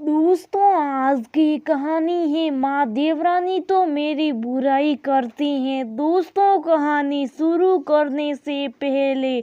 दोस्तों, आज की कहानी है माँ देवरानी तो मेरी बुराई करती हैं। दोस्तों, कहानी शुरू करने से पहले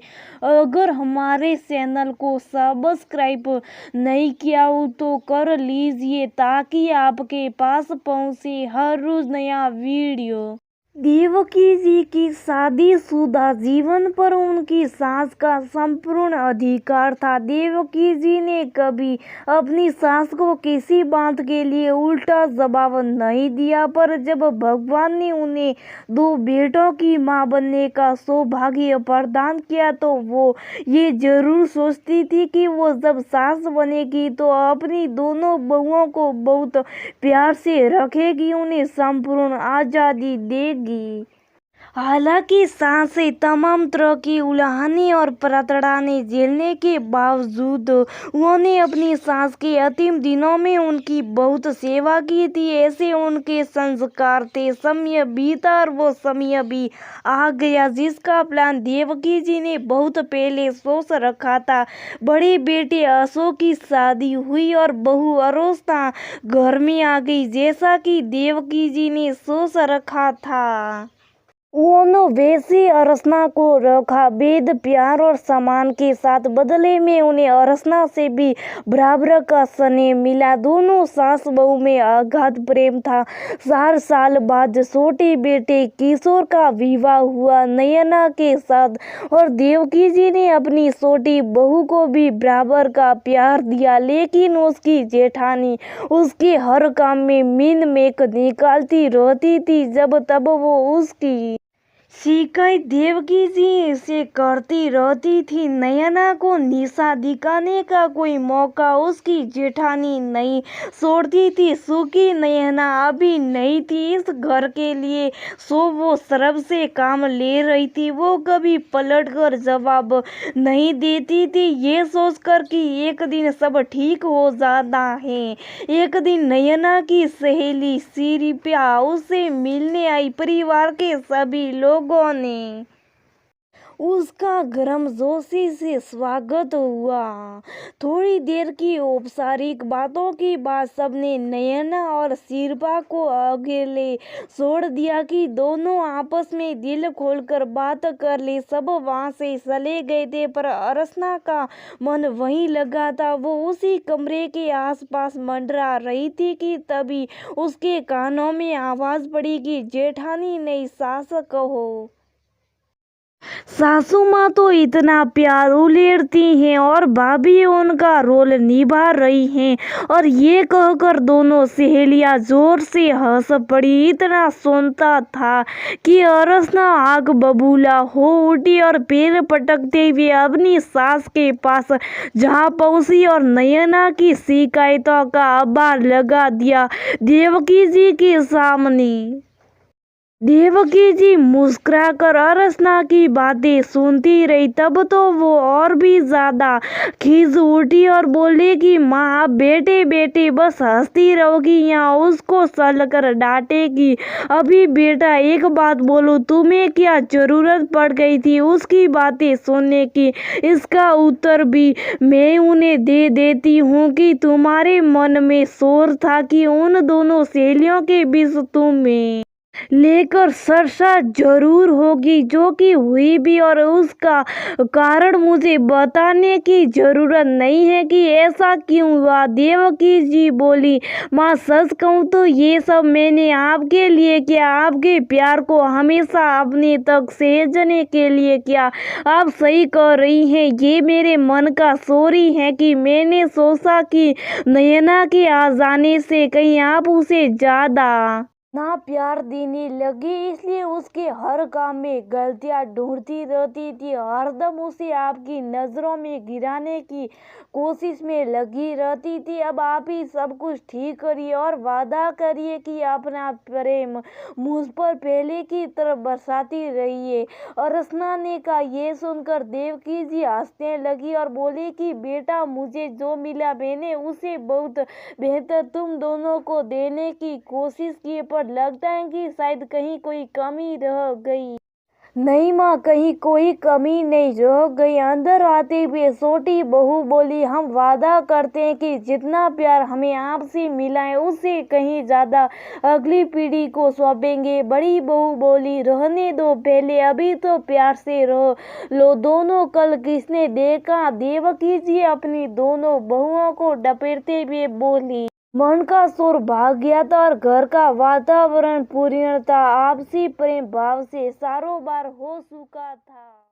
अगर हमारे चैनल को सब्सक्राइब नहीं किया हो तो कर लीजिए ताकि आपके पास पहुँचे हर रोज नया वीडियो। देवकी जी की शादीशुदा जीवन पर उनकी सास का संपूर्ण अधिकार था। देवकी जी ने कभी अपनी सास को किसी बात के लिए उल्टा जवाब नहीं दिया, पर जब भगवान ने उन्हें 2 बेटों की मां बनने का सौभाग्य प्रदान किया तो वो ये जरूर सोचती थी कि वो जब सास बनेगी तो अपनी दोनों बहुओं को बहुत प्यार से रखेगी, उन्हें संपूर्ण आज़ादी देगी। हालांकि सासें तमाम तरह की उल्हानी और प्रताड़ना झेलने के बावजूद उन्होंने अपनी सास के अंतिम दिनों में उनकी बहुत सेवा की थी। ऐसे उनके संस्कार थे। समय बीता और वो समय भी आ गया जिसका प्लान देवकी जी ने बहुत पहले सोच रखा था। बड़े बेटे अशोक की शादी हुई और बहू अरोसना घर में आ गई जैसा कि देवकी जी ने सोच रखा था। उन्होंने वैसे अरसना को रखा बेद प्यार और सम्मान के साथ। बदले में उन्हें अरसना से भी बराबर का स्नेह मिला। दोनों सास बहू में अगाध प्रेम था। 4 साल बाद छोटे बेटे किशोर का विवाह हुआ नयना के साथ और देवकी जी ने अपनी छोटी बहू को भी बराबर का प्यार दिया, लेकिन उसकी जेठानी उसके हर काम में मीन मेक निकालती रहती थी। जब तब वो उसकी शिकायत देवकी जी से करती रहती थी। नयना को निशा दिखाने का कोई मौका उसकी जेठानी नहीं छोड़ती थी। सुखी नयना अभी नहीं थी इस घर के लिए, सो वो सर्व से काम ले रही थी। वो कभी पलट कर जवाब नहीं देती थी, ये सोचकर कि एक दिन सब ठीक हो जाता है। एक दिन नयना की सहेली शिल्पा उससे मिलने आई। परिवार के सभी लोगों ने उसका गर्मजोशी से स्वागत हुआ। थोड़ी देर की औपचारिक बातों के बाद सबने नयना और शिल्पा को अकेले छोड़ दिया कि दोनों आपस में दिल खोलकर बात कर ले। सब वहां से चले गए थे, पर अरसना का मन वहीं लगा था। वो उसी कमरे के आसपास मंडरा रही थी कि तभी उसके कानों में आवाज पड़ी कि जेठानी नहीं सास कहो। सासू माँ तो इतना प्यार उलेरती हैं और भाभी उनका रोल निभा रही हैं। और ये कहकर दोनों सहेलियां जोर से हंस पड़ी। इतना सुनता था कि अरसना आग बबूला हो उठी और पैर पटकते हुए अपनी सास के पास जहाँ पहुंची और नयना की शिकायतों का आभार लगा दिया देवकी जी के सामने। देवकी जी मुस्कुराकर अरसना की बातें सुनती रही। तब तो वो और भी ज्यादा खींच उठी और बोली कि माँ अब बेटे बेटे बस हंसती रहोगी या उसको चलकर डांटेगी। अभी बेटा एक बात बोलो, तुम्हें क्या जरूरत पड़ गई थी उसकी बातें सुनने की? इसका उत्तर भी मैं उन्हें दे देती हूँ कि तुम्हारे मन में शोर था कि उन दोनों सहेलियों के बीच तुम्हें लेकर चर्चा जरूर होगी, जो कि हुई भी, और उसका कारण मुझे बताने की जरूरत नहीं है कि ऐसा क्यों हुआ। देवकी जी बोली, माँ सच कहूँ तो ये सब मैंने आपके लिए किया, आपके प्यार को हमेशा अपने तक सहेजने के लिए किया। आप सही कह रही हैं, ये मेरे मन का चोरी है कि मैंने सोचा कि नयना के आ जाने से कहीं आप उसे ज्यादा ना प्यार देने लगी, इसलिए उसके हर काम में गलतियां ढूंढती रहती थी। हरदम उसे आपकी नजरों में गिराने की कोशिश में लगी रहती थी। अब आप ही सब कुछ ठीक करिए और वादा करिए कि अपना प्रेम मुझ पर पहले की तरफ बरसाती रहिए। अरसना ने कहा। ये सुनकर देवकी जी हंसने लगी और बोली कि बेटा, मुझे जो मिला मैंने उसे बहुत बेहतर तुम दोनों को देने की कोशिश की, पर लगता है कि शायद कहीं कोई कमी रह गई। नहीं माँ, कहीं कोई कमी नहीं रह गई। अंदर आते हुए छोटी बहू बोली, हम वादा करते हैं कि जितना प्यार हमें आपसे मिला है उससे कहीं ज्यादा अगली पीढ़ी को सौंपेंगे। बड़ी बहू बोली, रहने दो पहले, अभी तो प्यार से रह लो दोनों। कल किसने देखा? देवकी जी अपनी दोनों बहुओं को डपेटते हुए बोली। मन का शोर भाग गया था और घर का वातावरण पूर्णतः आपसी प्रेम भाव से सारोबार हो चुका था।